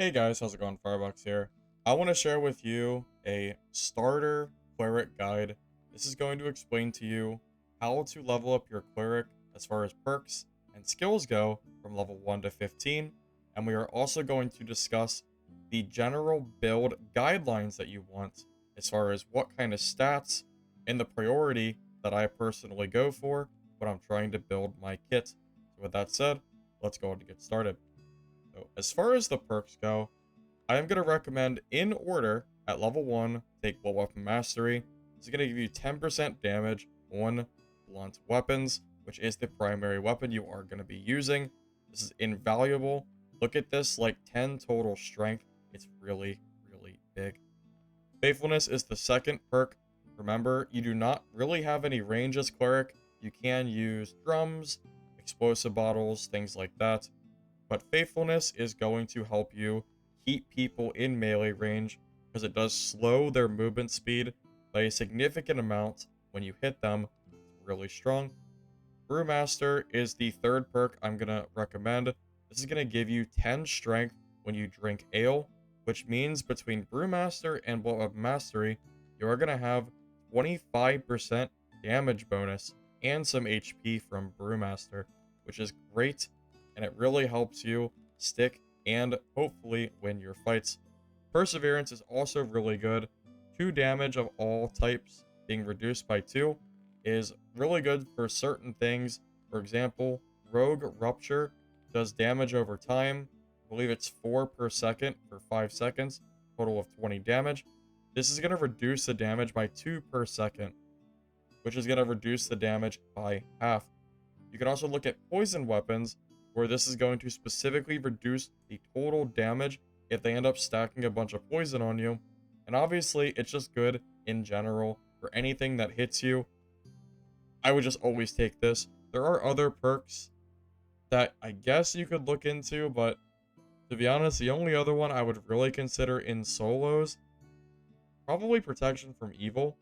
Hey guys, how's it going? Firebox here. I want to share with you a starter cleric guide. This is going to explain to you how to level up your cleric as far as perks and skills go from level 1 to 15. And we are also going to discuss the general build guidelines that you want as far as what kind of stats and the priority that I personally go for when I'm trying to build my kit. So with that said, let's go ahead and get started. So as far as the perks go, I am going to recommend in order at level 1, take Blow Weapon Mastery. This is going to give you 10% damage on blunt weapons, which is the primary weapon you are going to be using. This is invaluable. Look at this, like 10 total strength. It's really, really big. Faithfulness is the second perk. Remember, you do not really have any range as cleric. You can use drums, explosive bottles, things like that. But faithfulness is going to help you keep people in melee range because it does slow their movement speed by a significant amount when you hit them. It's really strong. Brewmaster is the third perk I'm going to recommend. This is going to give you 10 strength when you drink ale, which means between Brewmaster and Blow Up Mastery, you are going to have 25% damage bonus and some HP from Brewmaster, which is great, and it really helps you stick and hopefully win your fights. Perseverance is also really good. 2 damage of all types being reduced by 2 is really good for certain things. For example, Rogue Rupture does damage over time. I believe it's 4 per second for 5 seconds, total of 20 damage. This is going to reduce the damage by 2 per second, which is going to reduce the damage by half. You can also look at poison weapons, where this is going to specifically reduce the total damage if they end up stacking a bunch of poison on you. And obviously, it's just good in general for anything that hits you. I would just always take this. There are other perks that I guess you could look into, but to be honest, the only other one I would really consider in solos, probably Protection from Evil,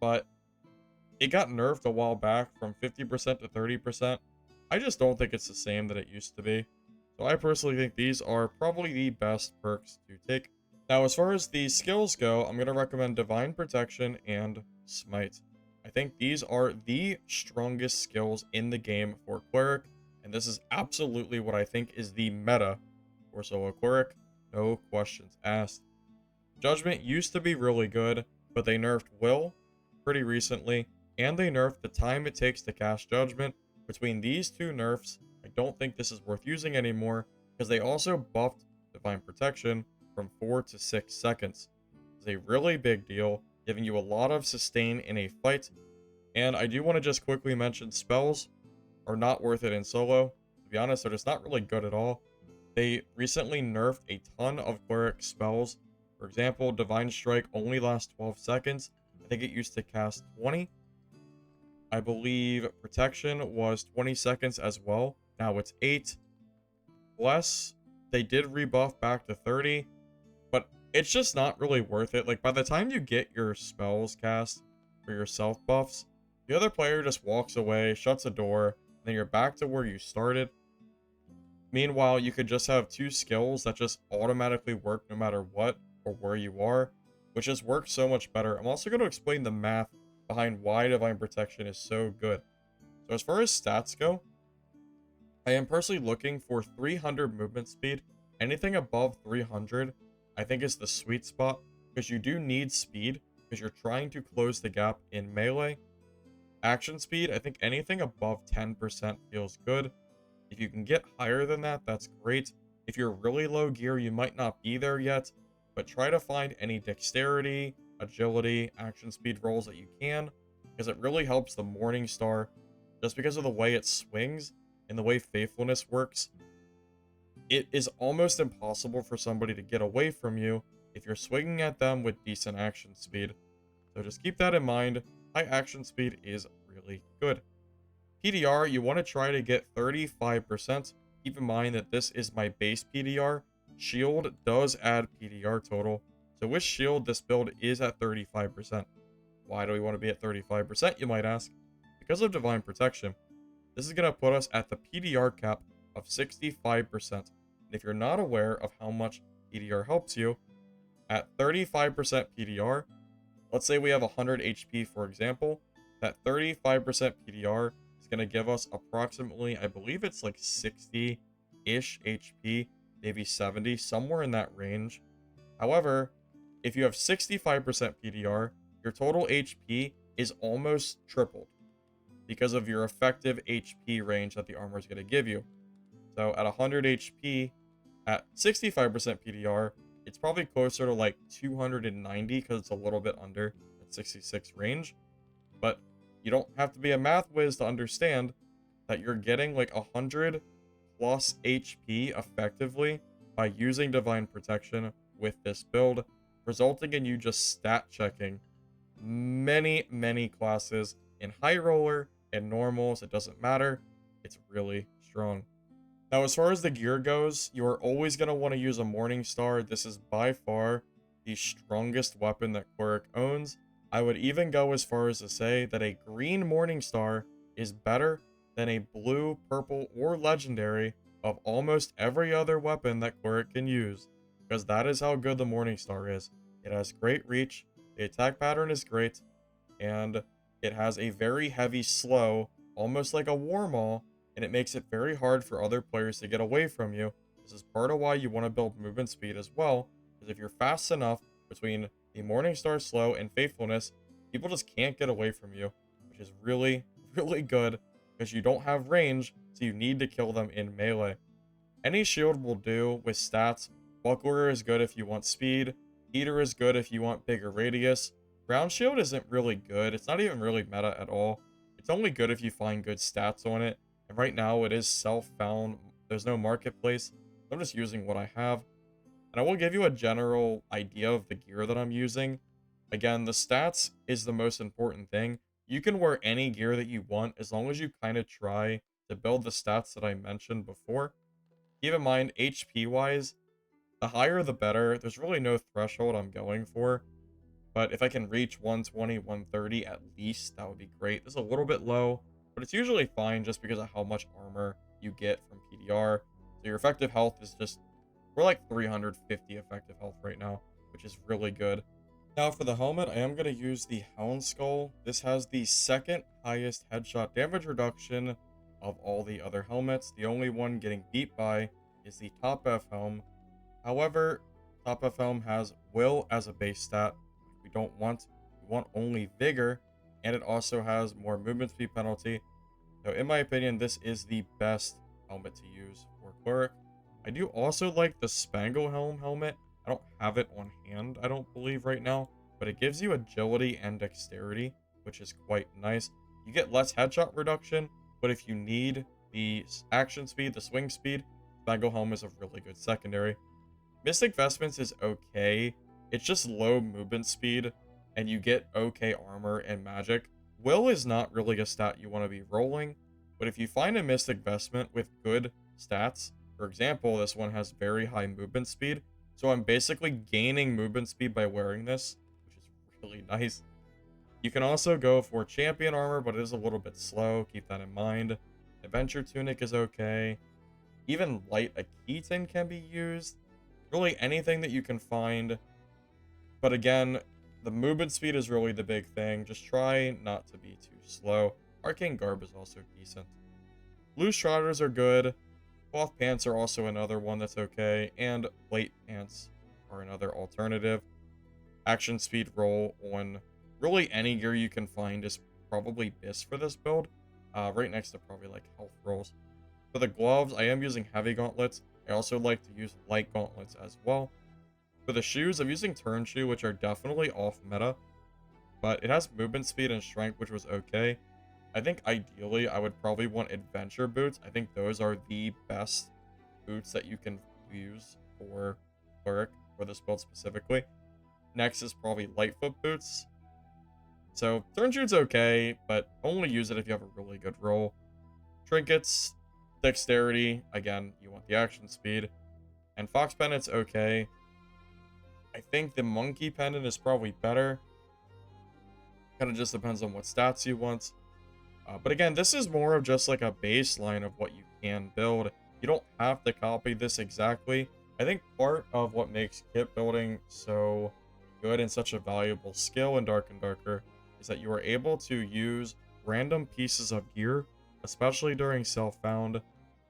but it got nerfed a while back from 50% to 30%. I just don't think it's the same that it used to be. So I personally think these are probably the best perks to take. Now, as far as the skills go, I'm going to recommend Divine Protection and Smite. I think these are the strongest skills in the game for Cleric, and this is absolutely what I think is the meta for solo Cleric. No questions asked. Judgment used to be really good, but they nerfed Will pretty recently, and they nerfed the time it takes to cast Judgment. Between these two nerfs, I don't think this is worth using anymore, because they also buffed Divine Protection from 4 to 6 seconds. It's a really big deal, giving you a lot of sustain in a fight. And I do want to just quickly mention spells are not worth it in solo. To be honest, they're just not really good at all. They recently nerfed a ton of cleric spells. For example, Divine Strike only lasts 12 seconds. I think it used to cast 20. I believe Protection was 20 seconds as well. Now it's 8. Bless, they did rebuff back to 30, but it's just not really worth it. Like, by the time you get your spells cast for your self buffs, the other player just walks away, shuts a door, and then you're back to where you started. Meanwhile, you could just have 2 skills that just automatically work no matter what or where you are, which just works so much better. I'm also going to explain the math behind why Divine Protection is so good. So as far as stats go, I am personally looking for 300 movement speed. Anything above 300, I think is the sweet spot, because you do need speed, because you're trying to close the gap in melee. Action speed, I think anything above 10% feels good. If you can get higher than that, that's great. If you're really low gear, you might not be there yet, but try to find any dexterity, agility, action speed rolls that you can, because it really helps the Morning Star, just because of the way it swings and the way faithfulness works. It is almost impossible for somebody to get away from you if you're swinging at them with decent action speed. So just keep that in mind. High action speed is really good. PDR, you want to try to get 35%. Keep in mind that this is my base PDR. Shield does add PDR total. So with Shield, this build is at 35%. Why do we want to be at 35%, you might ask? Because of Divine Protection. This is going to put us at the PDR cap of 65%. And if you're not aware of how much PDR helps you, at 35% PDR, let's say we have 100 HP for example, that 35% PDR is going to give us approximately, I believe it's like 60-ish HP, maybe 70, somewhere in that range. However, if you have 65% PDR, your total HP is almost tripled because of your effective HP range that the armor is going to give you. So at 100 HP, at 65% PDR, it's probably closer to like 290 because it's a little bit under that 66 range. But you don't have to be a math whiz to understand that you're getting like 100 plus HP effectively by using Divine Protection with this build, resulting in you just stat checking many classes in High Roller and Normals. It doesn't matter. It's really strong. Now, as far as the gear goes, you are always going to want to use a Morning Star. This is by far the strongest weapon that Cleric owns. I would even go as far as to say that a green Morning Star is better than a blue, purple, or legendary of almost every other weapon that Cleric can use, because that is how good the Morning Star is. It has great reach, the attack pattern is great, and it has a very heavy slow, almost like a Warmaw, and it makes it very hard for other players to get away from you. This is part of why you want to build movement speed as well, because if you're fast enough between the Morningstar slow and faithfulness, people just can't get away from you, which is really good, because you don't have range, so you need to kill them in melee. Any shield will do with stats. Buckler is good if you want speed, Heater is good if you want bigger radius. Ground shield isn't really good, it's not even really meta at all. It's only good if you find good stats on it. And right now it is self-found. There's no marketplace. I'm just using what I have. And I will give you a general idea of the gear that I'm using. Again, the stats is the most important thing. You can wear any gear that you want as long as you kind of try to build the stats that I mentioned before. Keep in mind, HP-wise, the higher the better. There's really no threshold I'm going for. But if I can reach 120, 130 at least, that would be great. This is a little bit low, but it's usually fine just because of how much armor you get from PDR. So your effective health is just, we're like 350 effective health right now, which is really good. Now for the helmet, I am going to use the Hound Skull. This has the second highest headshot damage reduction of all the other helmets. The only one getting beat by is the Top F helm. However, Top F helm has Will as a base stat, which we don't want. We want only Vigor, and it also has more movement speed penalty. So in my opinion, this is the best helmet to use for Cleric. I do also like the Spangle Helm helmet. I don't have it on hand, I don't believe right now, but it gives you agility and dexterity, which is quite nice. You get less headshot reduction, but if you need the action speed, the swing speed, Spangle Helm is a really good secondary. Mystic Vestments is okay. It's just low movement speed, and you get okay armor and magic. Will is not really a stat you want to be rolling, but if you find a Mystic Vestment with good stats, for example, this one has very high movement speed, so I'm basically gaining movement speed by wearing this, which is really nice. You can also go for Champion Armor, but it is a little bit slow, keep that in mind. Adventure Tunic is okay. Even Light Akitan can be used. Really anything that you can find. But again, the movement speed is really the big thing. Just try not to be too slow. Arcane Garb is also decent. Blue Shrouders are good. Cloth Pants are also another one that's okay. And Plate Pants are another alternative. Action speed roll on really any gear you can find is probably best for this build. Right next to probably like health rolls. For the gloves, I am using heavy gauntlets. I also like to use light gauntlets as well. For the shoes, I'm using turn shoe, which are definitely off meta, but it has movement speed and strength, which was okay. I think ideally I would probably want adventure boots. I think those are the best boots that you can use for Cleric, for this build specifically. Next is probably Lightfoot boots. So turn shoe's okay, but only use it if you have a really good roll. Trinkets, dexterity, again, you want the action speed. And Fox Pendant's okay. I think the Monkey Pendant is probably better. Kind of just depends on what stats you want. But again, this is more of just like a baseline of what you can build. You don't have to copy this exactly. I think part of what makes kit building so good and such a valuable skill in Dark and Darker is that you are able to use random pieces of gear, especially during self-found,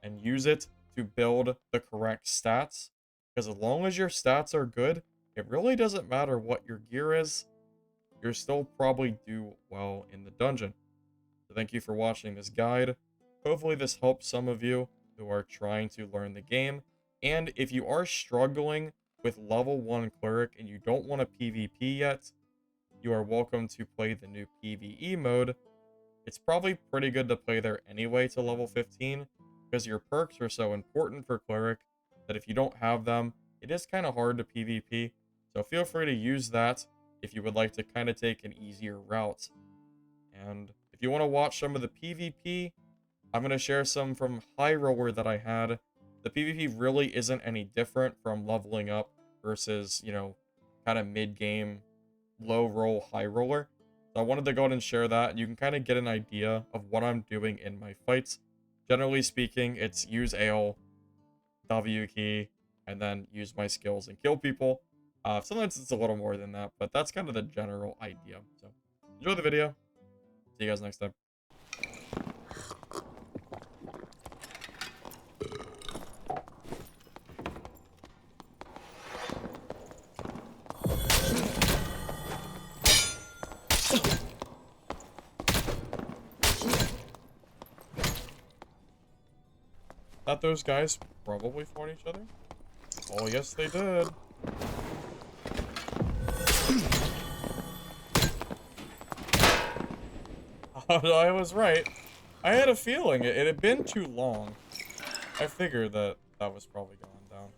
and use it to build the correct stats. Because as long as your stats are good, it really doesn't matter what your gear is, you'll still probably do well in the dungeon. So thank you for watching this guide. Hopefully this helps some of you who are trying to learn the game. And if you are struggling with level 1 Cleric and you don't want a PvP yet, you are welcome to play the new PvE mode. It's probably pretty good to play there anyway to level 15, because your perks are so important for Cleric that if you don't have them, it is kind of hard to PvP. So feel free to use that if you would like to kind of take an easier route. And if you want to watch some of the PvP, I'm going to share some from High Roller that I had. The PvP really isn't any different from leveling up versus, you know, kind of mid-game, low-roll High Roller. So I wanted to go ahead and share that, and you can kind of get an idea of what I'm doing in my fights. Generally speaking, it's use ale, W key, and then use my skills and kill people. Sometimes it's a little more than that, but that's kind of the general idea. So enjoy the video. See you guys next time. Thought those guys probably fought each other? Oh, yes, they did. I was right. I had a feeling it had been too long. I figured that that was probably going down.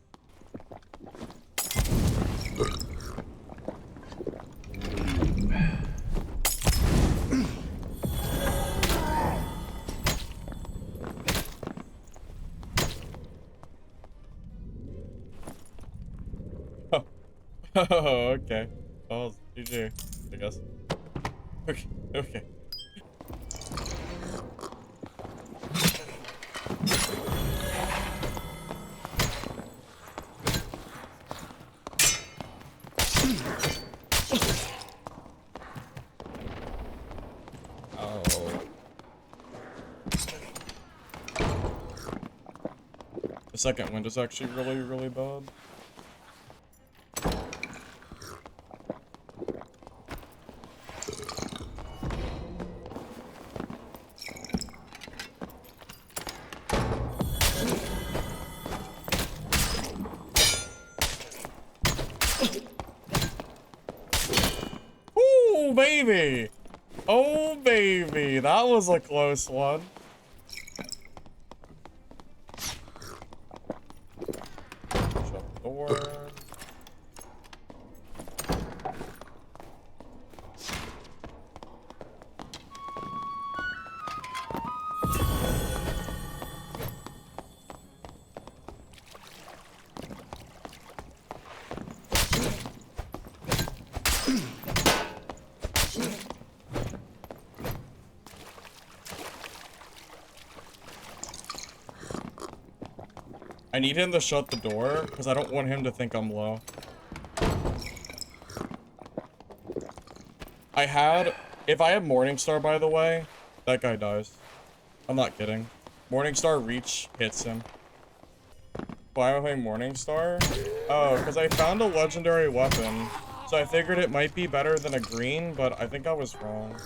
Oh, okay. Oh, GG, I guess. Okay, okay. Oh. The second window's actually really, really bad. Oh, baby! Oh, baby! That was a close one. Shut the door. I need him to shut the door, because I don't want him to think I'm low. If I had Morningstar, by the way, that guy dies. I'm not kidding. Morningstar reach hits him. Why am I playing Morningstar? Oh, because I found a legendary weapon. So I figured it might be better than a green, but I think I was wrong.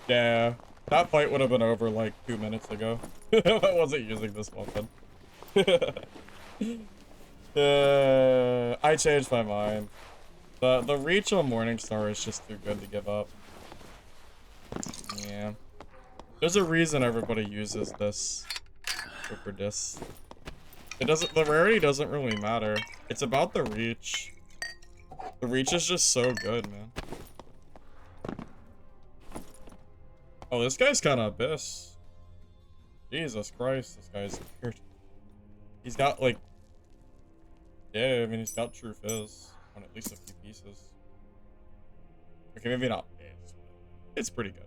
Yeah, that fight would have been over like 2 minutes ago. If I wasn't using this weapon. I changed my mind. The reach on Morningstar is just too good to give up. Yeah. There's a reason everybody uses this over this. The rarity doesn't really matter. It's about the reach. The reach is just so good, man. Oh, this guy's kind of abyss. Jesus Christ, this guy's weird. He's got like, yeah, I mean, he's got true fizz on at least a few pieces. Okay, maybe not. It's pretty good.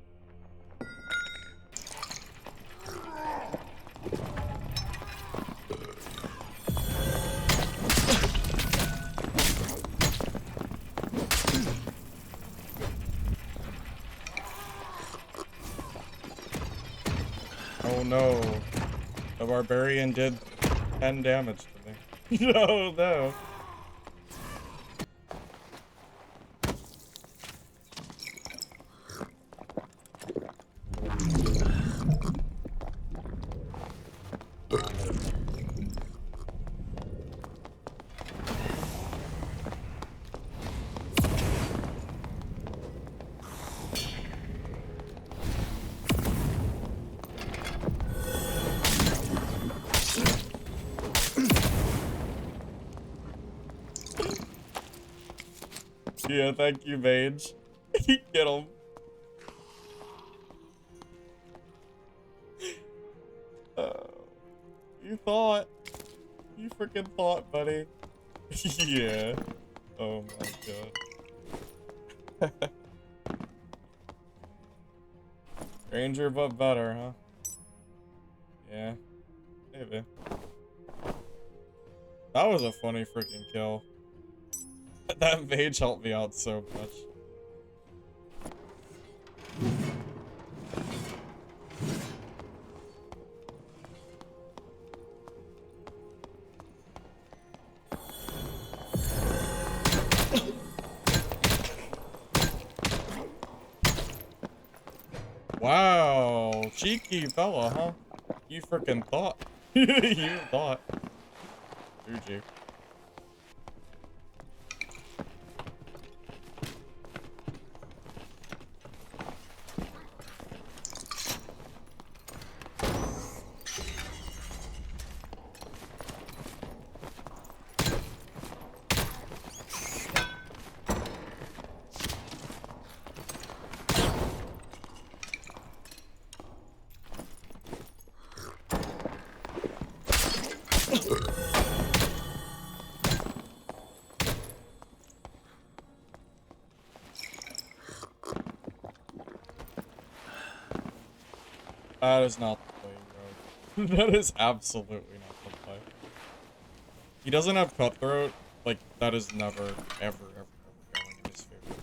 Oh no. The barbarian did 10 damage to me. No, no. Yeah, thank you, Mage. Get him. You thought. You freaking thought, buddy. Yeah. Oh my god. Ranger, but better, huh? Yeah. Maybe. That was a funny freaking kill. That mage helped me out so much. Wow, cheeky fella, huh? You freaking thought. You thought. GG. That is not the play, bro. That is absolutely not the play. He doesn't have Cutthroat. Like, that is never, ever, ever, ever going in his favor.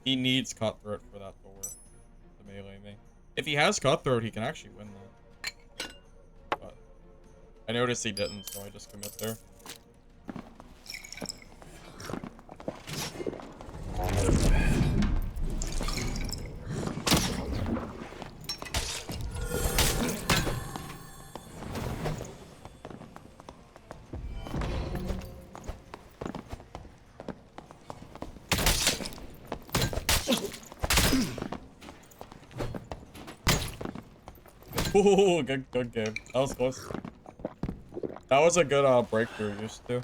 He needs Cutthroat for that to work. To melee me. If he has Cutthroat, he can actually win that. But I noticed he didn't, so I just commit there. Ooh, good game. That was close. That was a good breakthrough used to.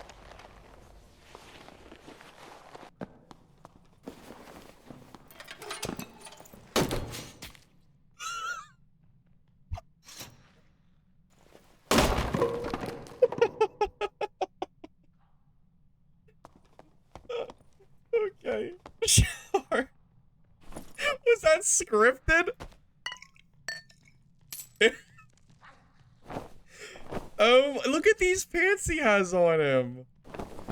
Okay. Sure. Was that scripted? Oh, look at these pants he has on him.